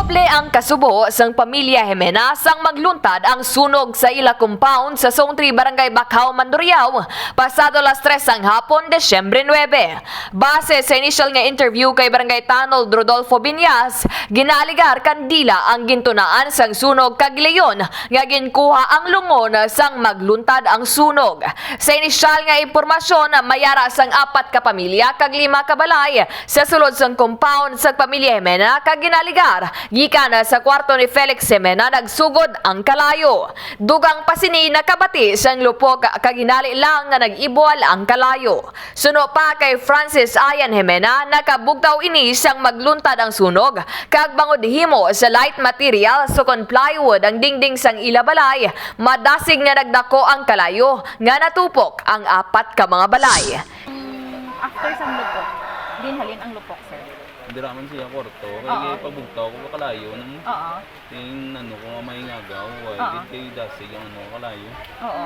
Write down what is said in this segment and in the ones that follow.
Doble ang kasubo sang pamilya Jimenez ang magluntad ang sunog sa ila compound sa Zone 3 Barangay Bacau, Mandurriao pasado las 3 ang hapon, Desyembre 9. Base sa initial nga interview kay Barangay Tanod Rodolfo Binyas, ginaligar kandila ang gintunaan sang sunog kag leyon nga ginkuha ang lungon sang magluntad ang sunog. Sa initial nga impormasyon, mayara sang 4 ka pamilya kag 5 ka balay sa sulod sang compound sa pamilya Jimenez kag ginaligar gikan sa kwarto ni Felix Semena nagsugod ang kalayo. Dugang pasini nakabati sang lupok kaginali lang nga nag-ibol ang kalayo. Suno pa kay Francis Ayan Jimena nakabugtaw ini sang magluntad ang sunog kag bangod himo sa light material sukon plywood ang dingding sang ila balay, madasig nga nagdako ang kalayo nga natupok ang 4 ka mga balay. After sa lupok, dinhalin ang lupok, sir. Hindi raman siya korto. Oo. Kaya pagbugtaw ko makalayo ng Oo. yung ko nga may ngagaw. Oo. Hindi kayo dasig yung kalayo. Oo.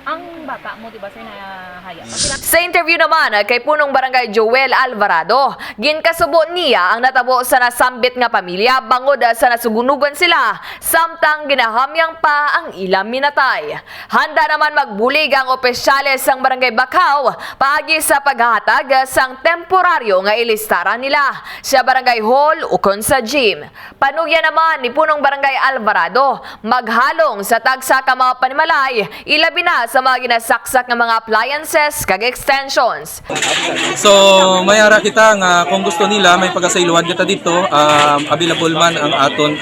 Ang bata mo, di ba, sir, na haya? Sa interview naman kay punong barangay Joel Alvarado, ginkasubo niya ang natabo sa nasambit nga pamilya bangod sa nasugunugan sila samtang ginahamyang pa ang ilang minatay. Handa naman magbulig ang opisyales sang barangay Bacau paagi sa paghahatag sang temporaryo nga ilistara nila sa barangay hall ukon sa gym. Panugya naman ni punong barangay Alvarado maghalong sa tagsa ka mga panimalay, ilabi na sa mga ginasaksak ng mga appliances kag extensions. So, mayara kita nga kung gusto nila may pagasailuan kita dito, available man ang aton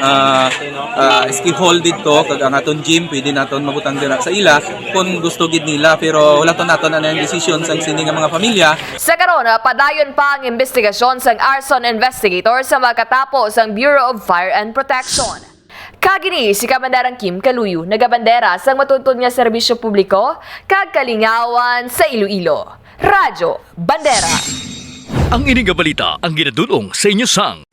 ski hall dito kag ang aton gym, pwede naton mabutang dira sa ila kung gusto gid nila, pero wala to naton ang decision sang sini nga mga pamilya. Sa karon, padayon pa ang investigasyon sang arson investigator sa makatapos ang Bureau of Fire and Protection. Kagini si Kabanderang Kim Kaluyo, nagabandera sang matuntun nga serbisyo publiko kag kalingawan sa Iloilo. Radyo Bandera. Ang ining nga balita ang ginadulong sa inyo sang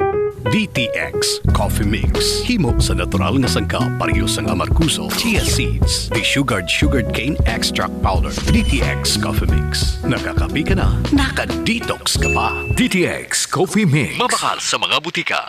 DTX Coffee Mix. Himo sa natural nga sangka pareho sang amarkuso, chia seeds, sugared cane extract powder. DTX Coffee Mix. Nakakapi ka na, naka-detox ka pa. DTX Coffee Mix. Mabakal sa mga butika.